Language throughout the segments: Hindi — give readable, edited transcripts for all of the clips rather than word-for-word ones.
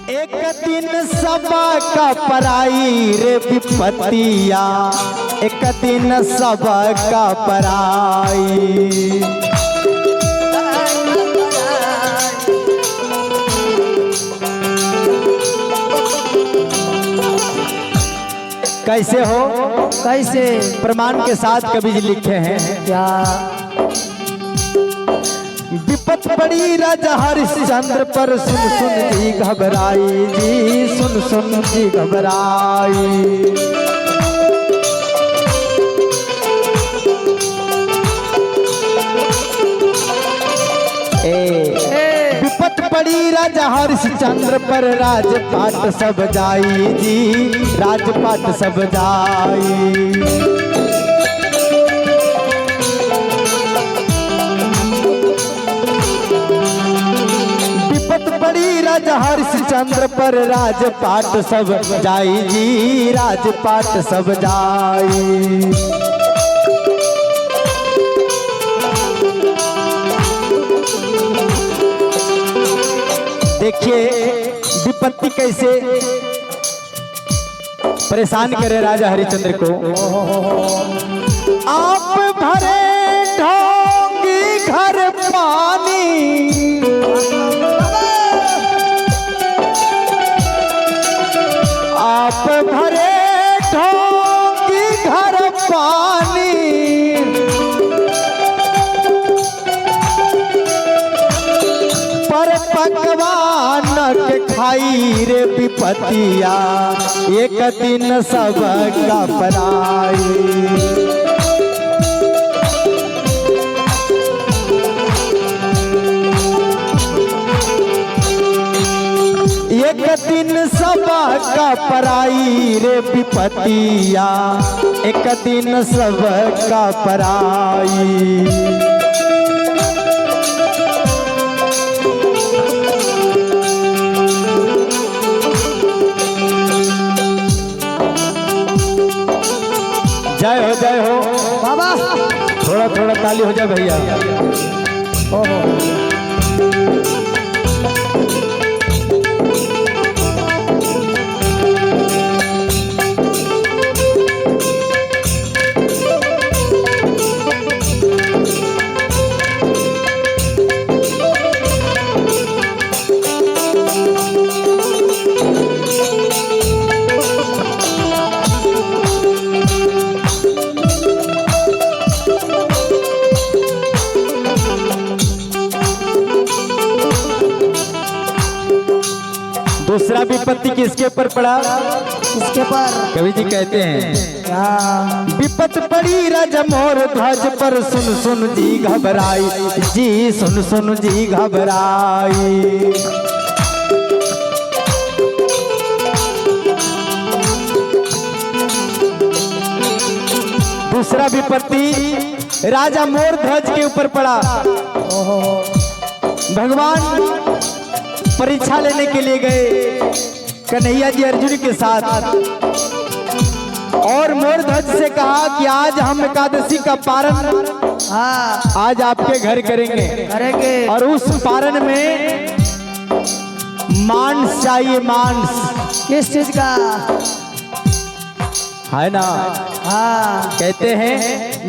एक दिन सबा का पराई रे विपत्तिया, एक दिन सबा का पराई। कैसे हो? कैसे? प्रमाण के साथ कवि जी लिखे हैं क्या? विपत पड़ी राजा हरिश्चंद्र पर, सुन सुन जी घबराई जी, सुन सुन जी घबराई। विपत पड़ी राजा हरिश्चंद्र पर, राजपाट सब जाई जी, राजपाट सब जाई। राजा हरिश्चंद्र पर, राजपाट सब जाई जी, राजपाट सब जाई। देखिए विपत्ति कैसे परेशान करे राजा हरिश्चंद्र को। आप भरे ढोंगी घर पानी, आप भरे ढोंगी घर पानी, पर पकवान के खाई रे विपत्तिया, एक दिन सब का पराई। एक दिन सबा का पराई रे विपत्तिया, एक दिन सब का पराई। जय हो बाबा। थोड़ा थोड़ा ताली हो जाए भैया। दूसरा विपत्ति किसके ऊपर पड़ा? किसके पर? कवि जी कहते हैं क्या? विपत पड़ी राजा मोर ध्वज पर, सुन सुन जी घबराई जी, सुन सुन जी घबराई। दूसरा विपत्ति राजा मोर ध्वज के ऊपर पड़ा। भगवान परीक्षा लेने के लिए गए कन्हैया जी अर्जुन के साथ, और मोर ध्वज से कहा कि आज हम एकादशी का पारण आज आपके घर करेंगे, और उस पारण में मांस चाहिए, मांस। किस चीज का है ना? हाँ। कहते हैं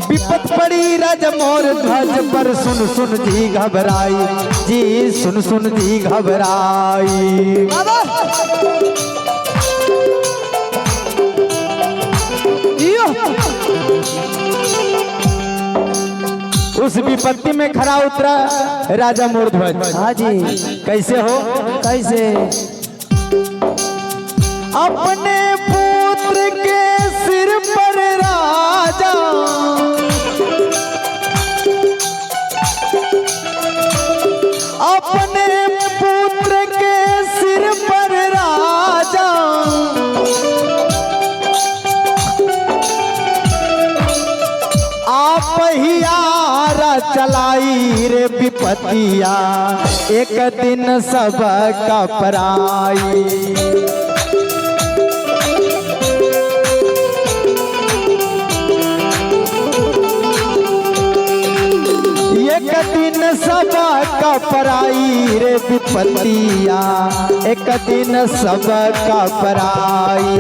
विपत पड़ी राजा मोर ध्वज पर, सुन सुन जी घबराई जी, सुन सुन जी घबराई। उस विपत्ति में खड़ा उतरा राजा मोर ध्वज। हाँ जी। कैसे हो? कैसे? अपने पुत्र के सिर पर राजा, अपने पुत्र के सिर पर राजा, आप ही आरा चलाई रे विपत्तिया, एक दिन सब का पराई। एक दिन सब का पराई रे विपत्तिया, एक दिन सब का पराई।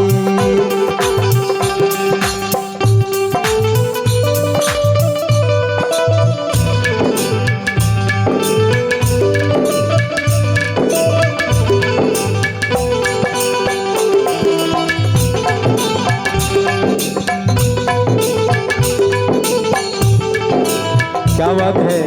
क्या बात है।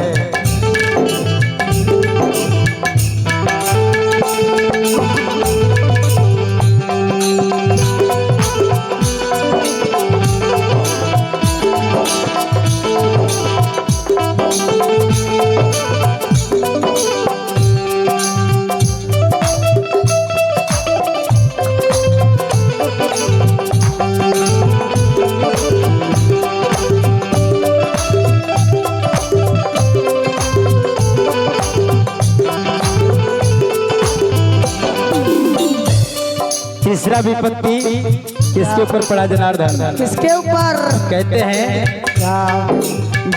तीसरा विपत्ति किसके ऊपर पड़ा जनार्दन? किसके ऊपर? कहते हैं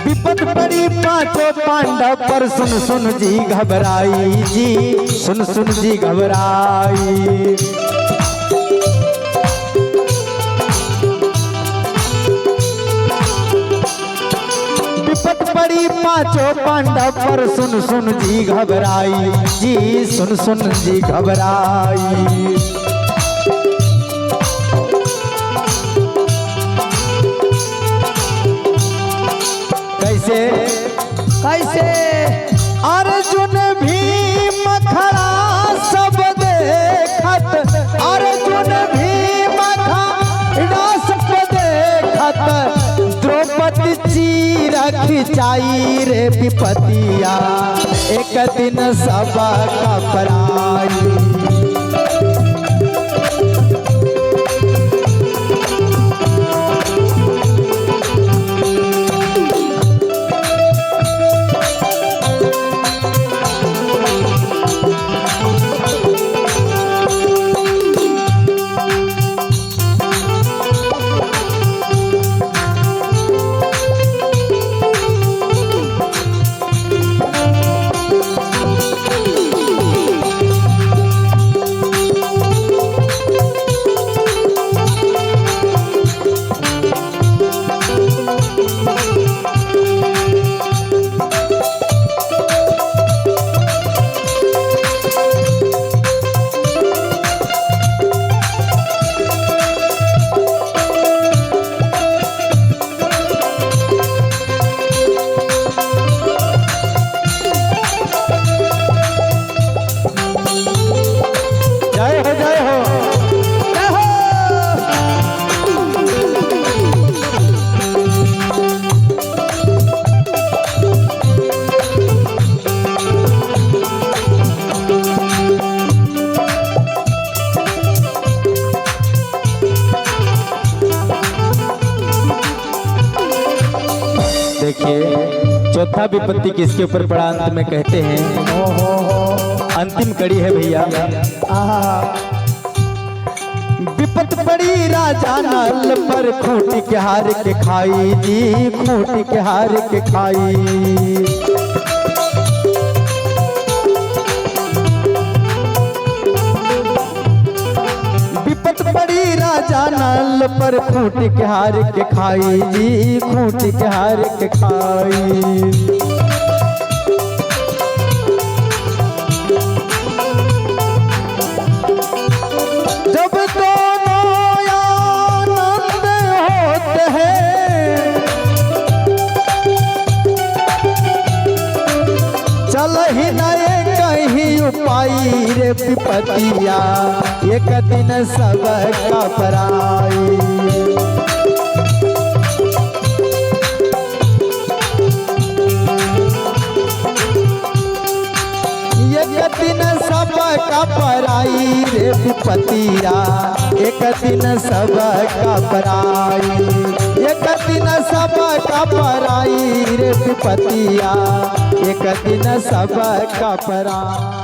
विपत पड़ी पांचों पांडव पर, सुन सुन जी घबराई जी, सुन सुन जी घबराई। विपत पड़ी पांचों पांडव पर, सुन सुन जी घबराई जी, सुन सुन जी घबराई। कैसे कैसे? अर्जुन भीम खड़ा सब देखत, अर्जुन भीम खड़ा सब देखत, द्रौपदी चीर खिंचाई रे विपत्तिया, एक दिन सब का पराई। देखिए चौथा विपत्ति किसके ऊपर पड़ा, अंत में कहते हैं अंतिम कड़ी है भैया। विपत पड़ी राजा नल पर, खूंटी के हार के खाई जी, खूंटी के हार के खाई। विपत पड़ी राजा नल पर, खूंटी के हार के खाई जी, खूंटी के हार के खाई। जब दोनों आनंद होते हैं, चल ही नए कहीं उपाई रे विपत्तिया, एक दिन सब का पराई। एक दिन सब का पराई रे विपत्तिया, एक दिन सब का पराई। एक दिन सब का पराई रे विपत्तिया, एक दिन सब का पराई।